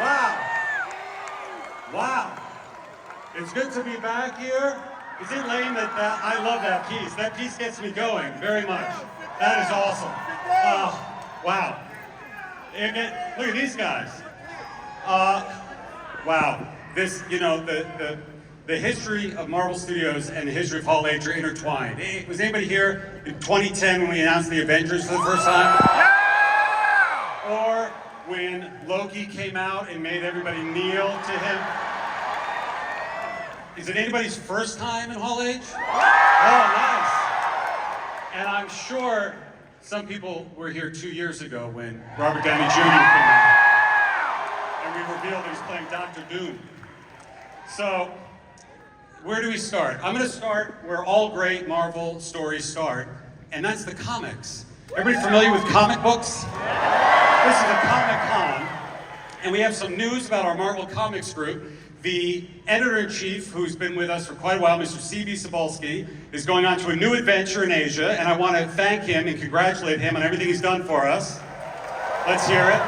Wow. Wow. It's good to be back here. Is it lame that I love that piece? That piece gets me going very much. That is awesome. Wow. Look at these guys. Wow. This, you know, the history of Marvel Studios and the history of Hall H are intertwined. Was anybody here in 2010 when we announced the Avengers for the first time? Or when Loki came out and made everybody kneel to him? Is it anybody's first time in Hall H? Oh, nice. And I'm sure some people were here 2 years ago when Robert Downey Jr. came out. And we revealed that he's playing Dr. Doom. So, where do we start? I'm gonna start where all great Marvel stories start, and that's the comics. Everybody familiar with comic books? This is a Comic-Con, and we have some news about our Marvel Comics group. The editor-in-chief, who's been with us for quite a while, Mr. Sdcc, is going on to a new adventure in Asia, and I want to thank him and congratulate him on everything he's done for us. Let's hear it.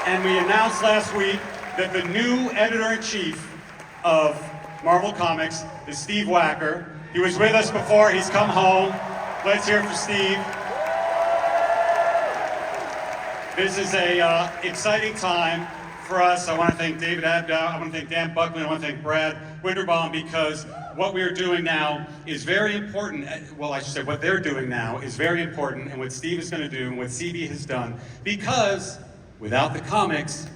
And we announced last week that the new editor-in-chief of Marvel Comics is Steve Wacker. He was with us before, he's come home. Let's hear it for Steve. This is a exciting time for us. I want to thank David Abdow, I want to thank Dan Buckman, I want to thank Brad Winterbaum, because what we are doing now is very important. Well, I should say what they're doing now is very important, and what Steve is going to do and what CD has done, because without the comics,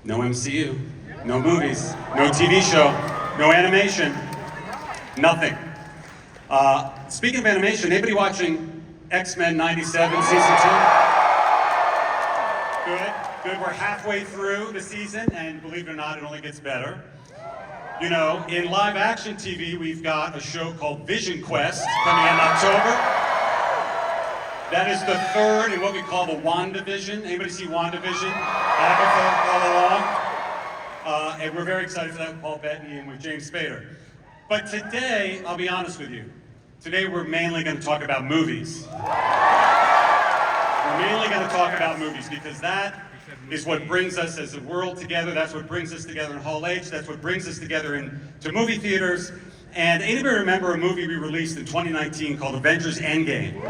no MCU, no movies, no TV show, no animation, nothing. Speaking of animation, anybody watching X-Men 97 season 2? Good. We're halfway through the season, and believe it or not, it only gets better. You know, in live action TV, we've got a show called Vision Quest coming in October. That is the third in what we call the WandaVision. Anybody see WandaVision? Agatha all along. And we're very excited for that with Paul Bettany and with James Spader. But today, I'll be honest with you, today we're mainly going to talk about movies. We're mainly going to talk about movies because that is what brings us as a world together. That's what brings us together in Hall H. That's what brings us together into movie theaters. And anybody remember a movie we released in 2019 called Avengers Endgame?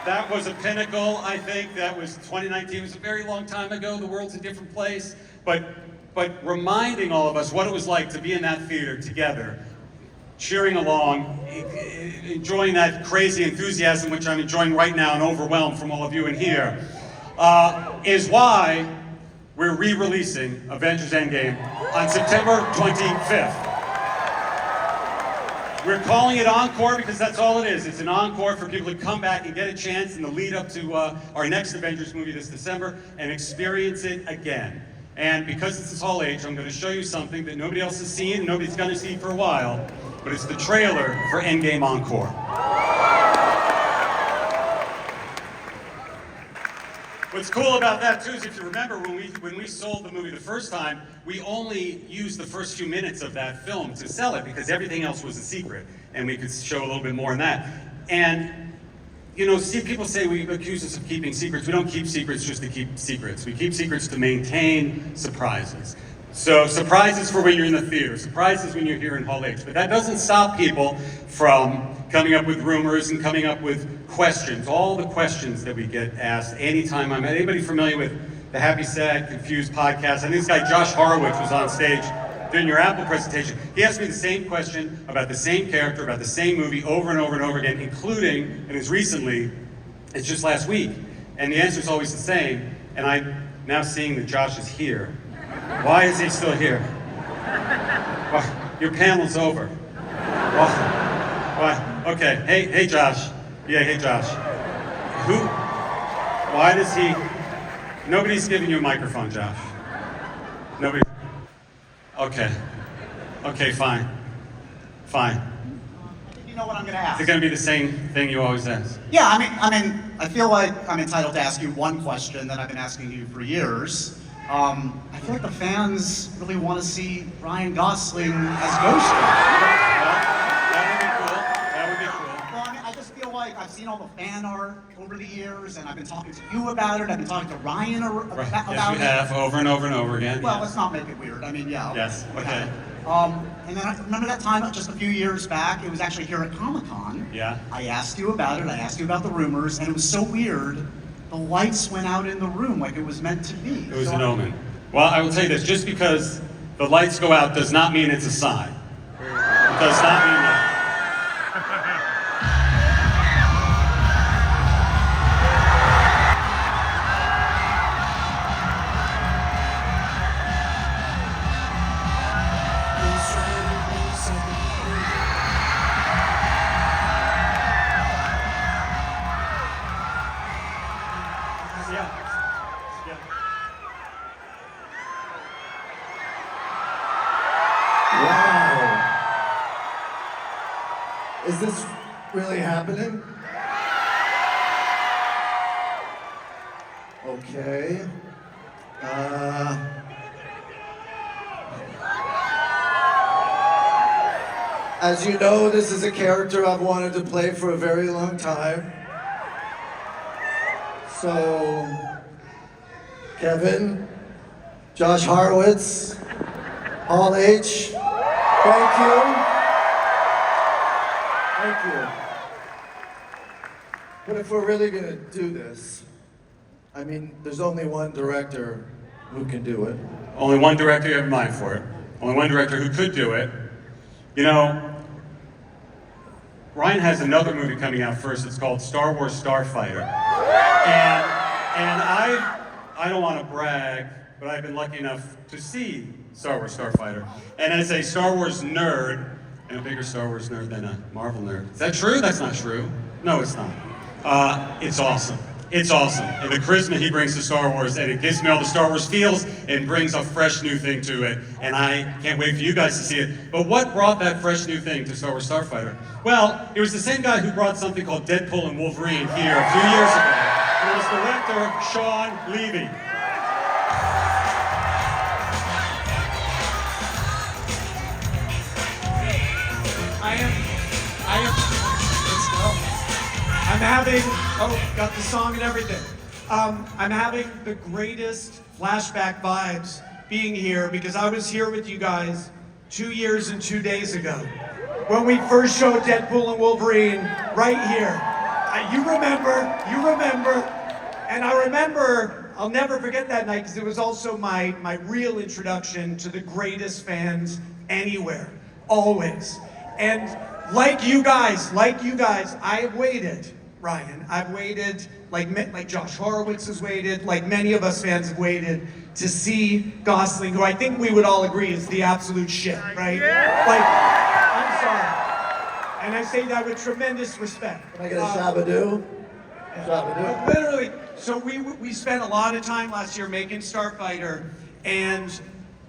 That was a pinnacle, I think. That was 2019. It was a very long time ago. The world's a different place. But reminding all of us what it was like to be in that theater together, cheering along, enjoying that crazy enthusiasm, which I'm enjoying right now and overwhelmed from all of you in here, is why we're re-releasing Avengers Endgame on September 25th. We're calling it Encore because that's all it is. It's an encore for people to come back and get a chance in the lead up to our next Avengers movie this December and experience it again. And because this is Hall H, I'm going to show you something that nobody else has seen and nobody's going to see for a while, but it's the trailer for Endgame Encore. What's cool about that too is if you remember when we sold the movie the first time, we only used the first few minutes of that film to sell it because everything else was a secret, and we could show a little bit more in that. And you know, see, people say we accuse us of keeping secrets. We don't keep secrets just to keep secrets. We keep secrets to maintain surprises. So surprises for when you're in the theater, surprises when you're here in Hall H. But that doesn't stop people from coming up with rumors and coming up with questions. All the questions that we get asked anytime I'm at. Anybody familiar with the Happy, Sad, Confused podcast? I think this guy Josh Horowitz was on stage during your Apple presentation. He asked me the same question about the same character, about the same movie over and over and over again, including, and as recently as just last week. And the answer is always the same. And I'm now seeing that Josh is here. Why is he still here? Well, your panel's over. Why? Okay. Hey, Josh. Yeah, hey, Josh. Why does he? Nobody's giving you a microphone, Josh. Nobody. Okay, fine. You know what I'm going to ask? Is it going to be the same thing you always ask? Yeah, I mean, I feel like I'm entitled to ask you one question that I've been asking you for years. I feel like the fans really want to see Ryan Gosling as Ghost Rider. That would be cool. Well, I mean, I just feel like I've seen all the fan art over the years, and I've been talking to you about it. I've been talking to Ryan about Right. it. Yes, you have, over and over and over again. Well, yes. let's not make it weird. I mean, yeah. Yes, okay. And then I remember that time just a few years back, it was actually here at Comic-Con. Yeah. I asked you about it, I asked you about the rumors, and it was so weird. The lights went out in the room like it was meant to be. It was So an omen. Well, I will tell you this, just because the lights go out does not mean it's a sign. It does not mean that. Yeah. Yeah. Wow. Is this really happening? Okay. As you know, this is a character I've wanted to play for a very long time. So, Kevin, Josh Horowitz, Paul H., thank you. Thank you. But if we're really gonna do this, I mean, there's only one director who can do it. Only one director you have in mind for it. Only one director who could do it. You know, Ryan has another movie coming out first. It's called Star Wars Starfighter. And I don't want to brag, but I've been lucky enough to see Star Wars Starfighter. And as a Star Wars nerd, and a bigger Star Wars nerd than a Marvel nerd. Is that true? That's not true. No, it's not. It's awesome. It's awesome. And the charisma he brings to Star Wars, and it gives me all the Star Wars feels and brings a fresh new thing to it. And I can't wait for you guys to see it. But what brought that fresh new thing to Star Wars Starfighter? Well, it was the same guy who brought something called Deadpool and Wolverine here a few years ago. It was director Sean Levy. I'm having, got the song and everything. I'm having the greatest flashback vibes being here because I was here with you guys 2 years and 2 days ago when we first showed Deadpool and Wolverine right here. You remember, and I remember, I'll never forget that night because it was also my real introduction to the greatest fans anywhere, always. And like you guys, I have waited, Ryan. I've waited, like Josh Horowitz has waited, like many of us fans have waited to see Gosling, who I think we would all agree is the absolute shit, right? Yeah. Like, I'm sorry. And I say that with tremendous respect. Can I get a Shabadoo? Shabadoo. Literally, so we spent a lot of time last year making Starfighter, and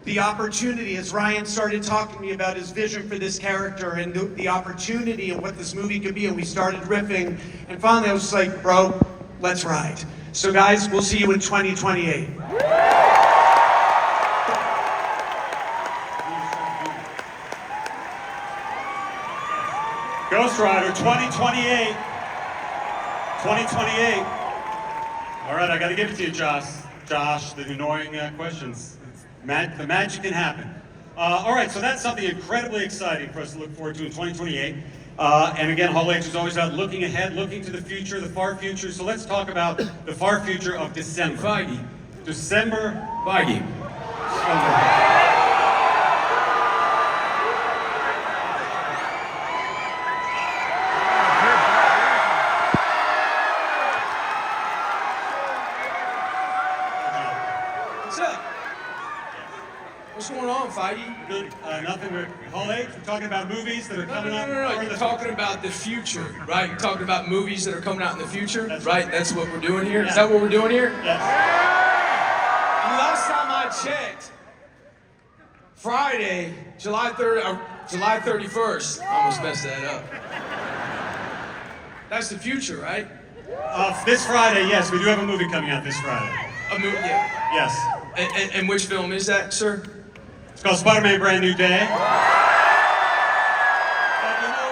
the opportunity, as Ryan started talking to me about his vision for this character and the opportunity and what this movie could be, and we started riffing, and finally I was just like, bro, let's ride. So guys, we'll see you in 2028. Ghost Rider 2028. 2028. All right, I got to give it to you, Josh. Josh, the annoying questions. The magic can happen. All right, so that's something incredibly exciting for us to look forward to in 2028. And again, Hall H is always about looking ahead, looking to the future, the far future. So let's talk about the far future of December. Feige. December. Feige. What's up? What's going on, Feige? Good. Nothing. Hall H, we're talking about movies that are coming up. No. You're talking about the future, right? You're talking about movies that are coming out in the future, right? That's what we're doing here. Is that what we're doing here? Yes. Last time I checked, Friday, July 31st. I almost messed that up. That's the future, right? This Friday, yes, we do have a movie coming out this Friday. A movie, yeah. Yes. And which film is that, sir? It's called Spider-Man Brand New Day. But you know,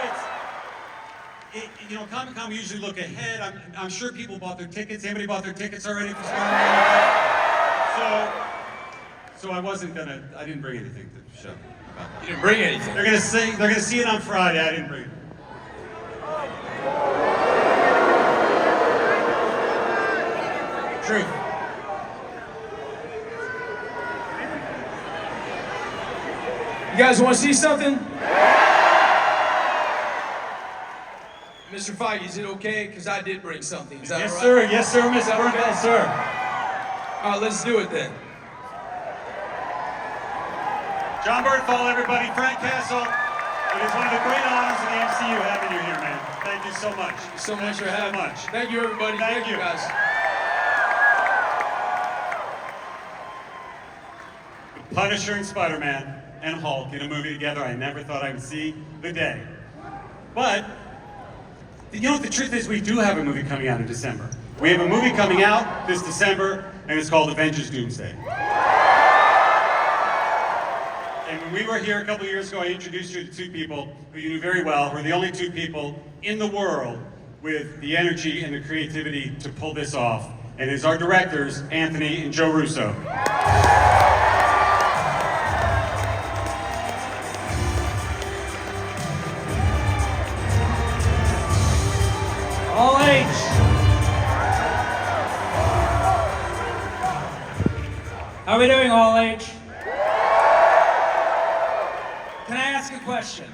you know, Comic-Con, we usually look ahead. I'm sure people bought their tickets. Anybody bought their tickets already for Spider-Man? So I didn't bring anything to the show. You didn't bring anything. They're gonna see it on Friday. I didn't bring it. Truth. You guys want to see something? Mr. Feige, is it okay? Because I did bring something. Is that Yes, all right? sir. Yes, sir, Mr. that Burnett, okay? sir. All right, let's do it then. John Bernthal, everybody. Frank Castle. It is one of the great honors in the MCU having you here, man. Thank you so much. Thank you so much Thank for you having so me. much. Thank you, everybody. Thank you. guys. The Punisher and Spider-Man and Hulk in a movie together. I never thought I would see the day. But, you know what the truth is? We do have a movie coming out in December. We have a movie coming out this December, and it's called Avengers Doomsday. And when we were here a couple years ago, I introduced you to two people who you knew very well, who are the only two people in the world with the energy and the creativity to pull this off. And it's our directors, Anthony and Joe Russo. All H. How are we doing, All H? Can I ask a question?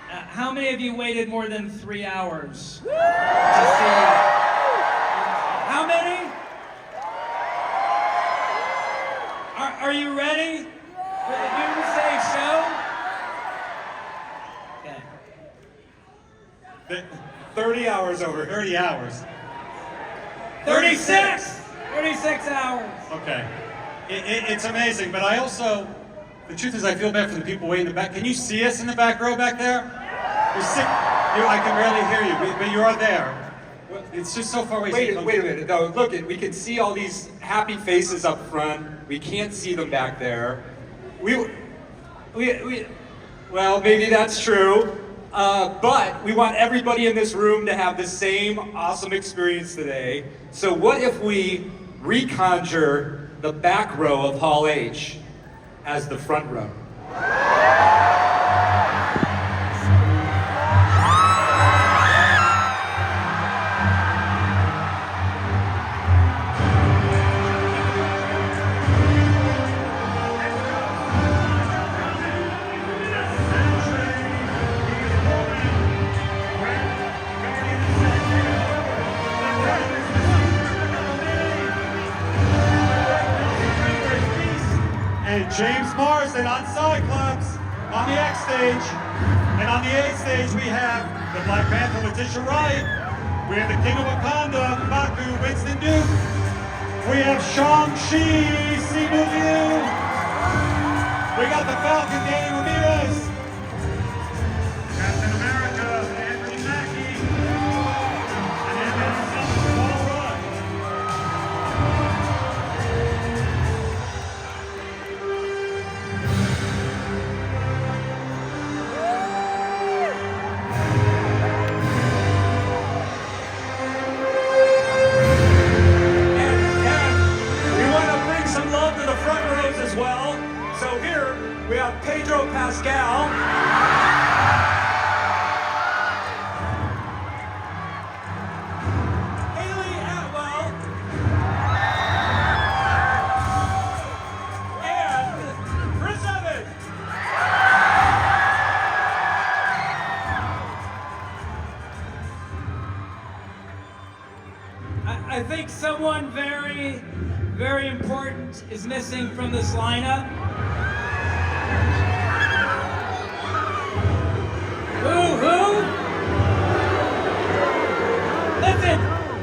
How many of you waited more than 3 hours to see? How many? Are you ready for the Doomsday show? Okay. 30 hours over. 30 hours. 36! 36 hours. Okay. It's amazing, but I also, the truth is I feel bad for the people way in the back. Can you see us in the back row back there? You're sick. I can barely hear you, but you are there. It's just so far away. Wait a minute, though. Look, we can see all these happy faces up front. We can't see them back there. Well, maybe that's true. But we want everybody in this room to have the same awesome experience today. So what if we reconjure the back row of Hall H as the front row? And James Marsden on Cyclops on the X stage. And on the A stage we have the Black Panther Letitia Wright. We have the King of Wakanda, M'Baku, Winston Duke. We have Shang-Chi, Simu Liu. We got the Falcon, Danny Ramirez. Captain America, Anthony Mackie. And then Paul Rudd. Pedro Pascal. Haley Atwell. And Chris Evans. I think someone very, very important is missing from this lineup. Who? Listen,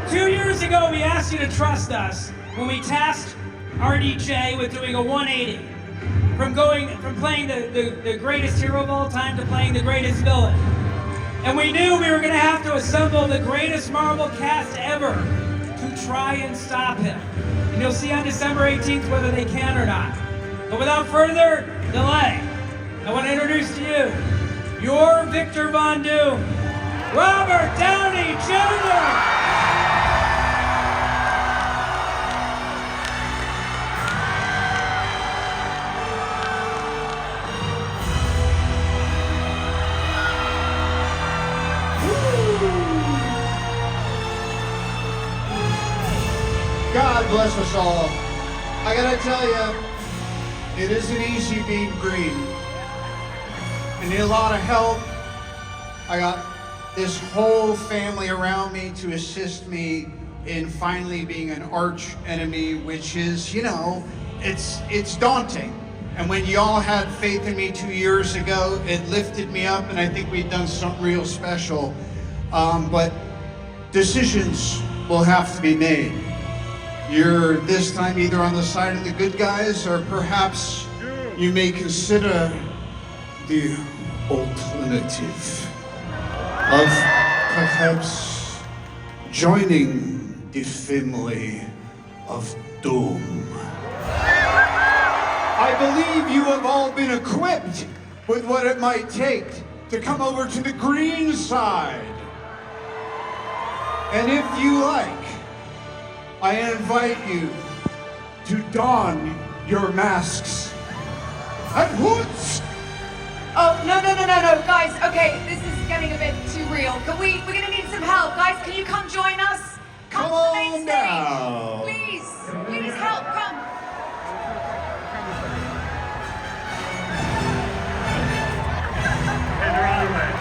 2 years ago we asked you to trust us when we tasked RDJ with doing a 180 from playing the greatest hero of all time to playing the greatest villain. And we knew we were going to have to assemble the greatest Marvel cast ever to try and stop him. And you'll see on December 18th whether they can or not. But without further delay, I want to introduce to you your Victor Von Doom, Robert Downey Jr. God bless us all. I gotta tell you, it isn't easy being green. I need a lot of help. I got this whole family around me to assist me in finally being an arch enemy, which is, you know, it's daunting. And when y'all had faith in me 2 years ago, it lifted me up, and I think we've done something real special. But decisions will have to be made. You're this time either on the side of the good guys, or perhaps you may consider the alternative of perhaps joining the family of doom. I believe you have all been equipped with what it might take to come over to the green side. And if you like, I invite you to don your masks and hoods. Oh, no, guys, okay, this is getting a bit too real. We're gonna need some help. Guys, can you come join us? Come to the main on stage. down. Please help, come. And they're on their way.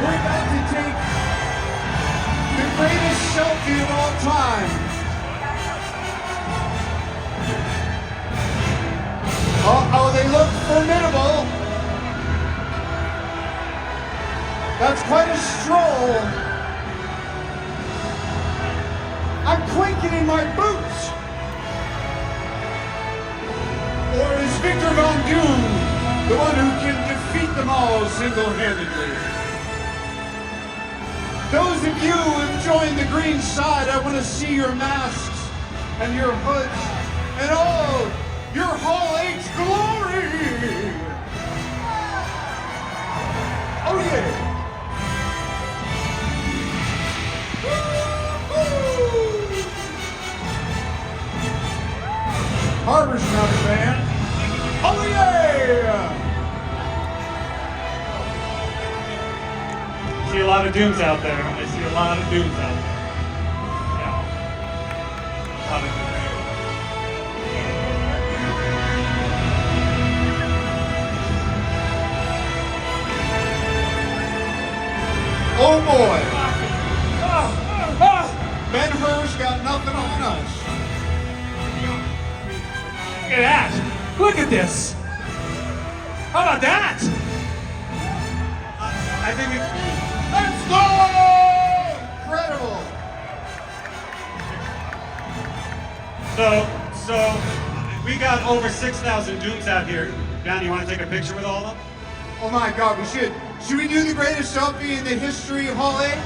We're about to take the greatest selfie of all time. Uh-oh, they look formidable. That's quite a stroll. I'm clinking in my boots. Or is Victor Von Doom the one who can defeat them all single-handedly? Those of you who have joined the green side, I want to see your masks and your hoods and all your Hall H glory. Oh yeah. Woo-hoo. Harbor's another band. Oh yeah. I see a lot of dooms out there. I see a lot of dooms out there. Yeah. A lot of dooms. Oh boy. Ben-Hur's got nothing on us. Look at that! Look at this! How about that? I think it's Let's go! Incredible. so we got over 6,000 dooms out here. John, you want to take a picture with all of them? Oh my God, we should. Should we do the greatest selfie in the history of Hall H?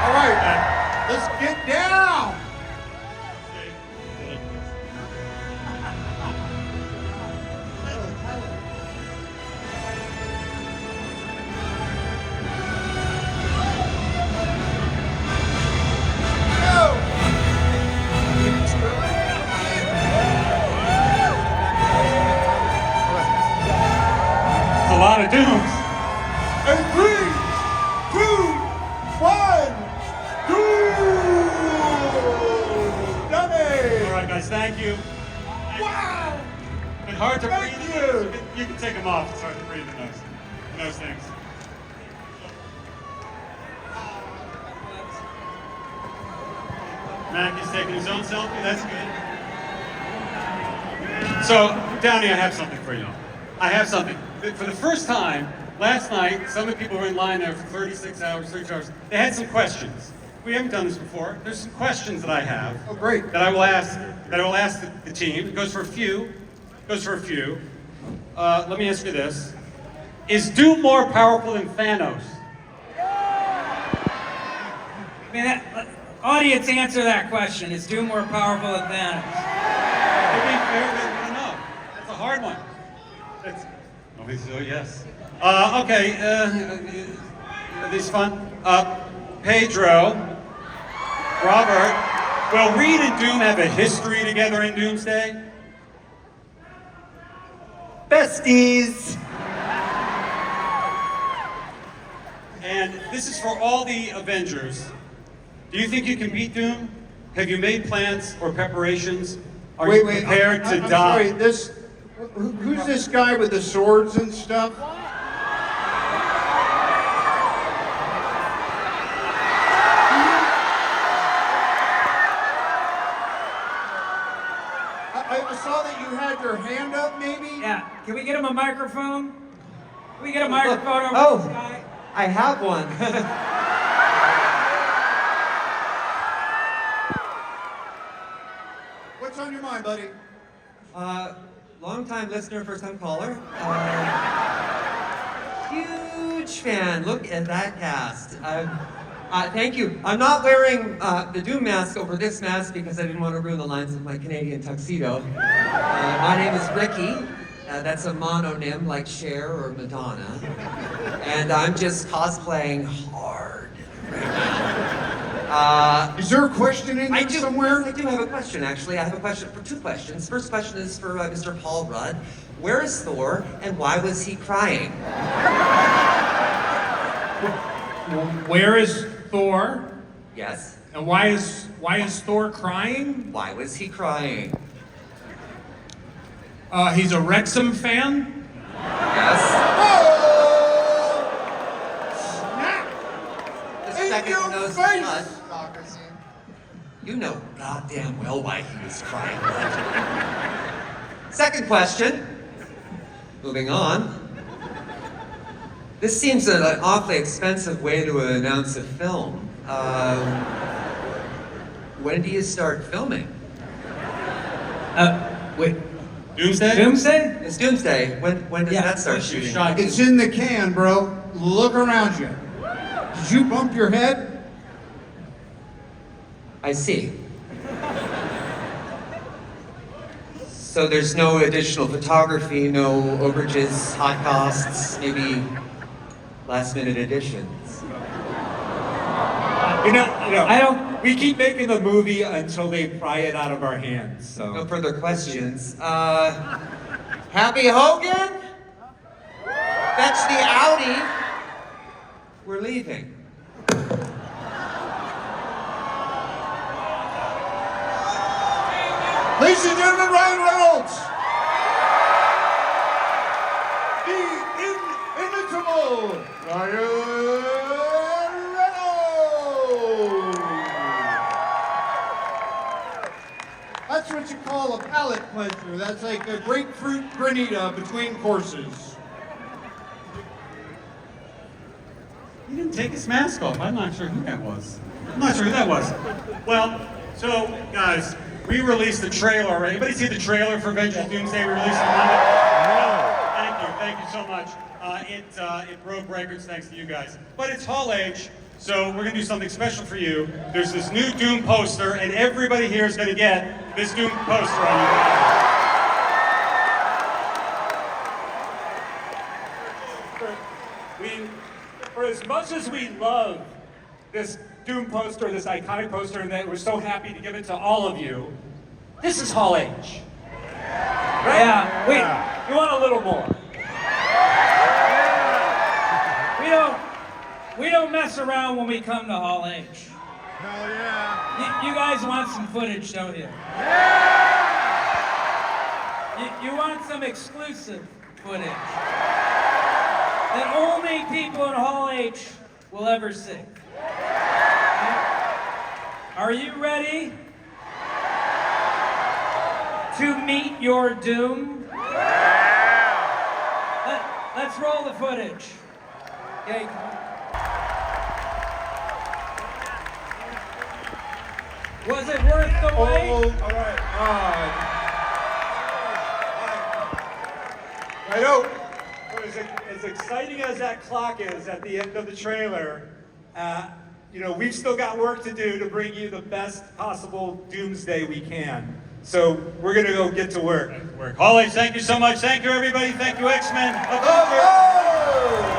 All right, let's get down. It's a lot of dooms. And 3, 2, 1, go! Done it! All right, guys, thank you. Wow! It's hard to Thank breathe. you. You can take them off. It's hard to breathe in those things. Mackey's taking his own selfie. That's good. So, Downey, I have something for you. I have something. For the first time, last night, some of the people were in line there for 36 hours, 32 hours. They had some questions. We haven't done this before. There's some questions that I have. Oh, great. That I will ask the team. It goes for a few. Let me ask you this. Is Doom more powerful than Thanos? I mean, audience, answer that question. Is Doom more powerful than Thanos? I don't know. That's a hard one. Nobody said yes. Okay. This is fun. Pedro, Robert, will Reed and Doom have a history together in Doomsday? Besties! And this is for all the Avengers. Do you think you can beat Doom? Have you made plans or preparations? Are you prepared to I'm die? Sorry, who's this guy with the swords and stuff? I saw that you had your hand up, maybe? Yeah. Can we get him a microphone? Can we get a microphone over Oh. this guy? I have one. What's on your mind, buddy? Long-time listener, first-time caller. Huge fan. Look at that cast. Thank you. I'm not wearing the Doom mask over this mask because I didn't want to ruin the lines of my Canadian tuxedo. My name is Ricky. That's a mononym like Cher or Madonna. And I'm just cosplaying hard right now. Is there a question in there somewhere? Yes, I do have a question, actually. I have a question for two questions. First question is for Mr. Paul Rudd. Where is Thor, and why was he crying? Where is Thor? Yes. And why is Thor crying? Why was he crying? He's a Wrexham fan. Yes. Oh! Snap! The In second your knows face! blood. You know goddamn well why he was crying. Bud. Second question. Moving on. This seems an awfully expensive way to announce a film. When do you start filming? Wait. Doomsday? Doomsday? It's Doomsday. When does that start shooting? It's in the can, bro. Look around you. Did you bump your head? I see. So there's no additional photography, no overages, hot costs, maybe last-minute additions. You know, I don't. we keep making the movie until they pry it out of our hands. So No further questions. Happy Hogan? Fetch the Audi. We're leaving. Ladies and gentlemen, Ryan Reynolds! The inimitable Ryan Reynolds! That's what you call a palate cleanser. That's like a grapefruit granita between courses. He didn't take his mask off. I'm not sure who that was. Well, so, guys, we released the trailer already. Anybody see the trailer for Avengers Doomsday? We released it Monday. Thank you so much. It broke records thanks to you guys. But it's Hall H, so we're gonna do something special for you. There's this new Doom poster, and everybody here is gonna get this Doom poster on you. for as much as we love this Doom poster, this iconic poster, and that we're so happy to give it to all of you, this is Hall H. Right? Yeah. Wait. You want a little more. We don't mess around when we come to Hall H. Hell yeah. You guys want some footage, don't you? You want some exclusive footage that only people in Hall H will ever see. Are you ready to meet your doom? Let's roll the footage. Okay, come on. Was it worth the wait? all right. I know, as exciting as that clock is at the end of the trailer, we've still got work to do to bring you the best possible doomsday we can. So we're gonna go get to work. Holly, thank you so much. Thank you, everybody. Thank you, X-Men. Oh!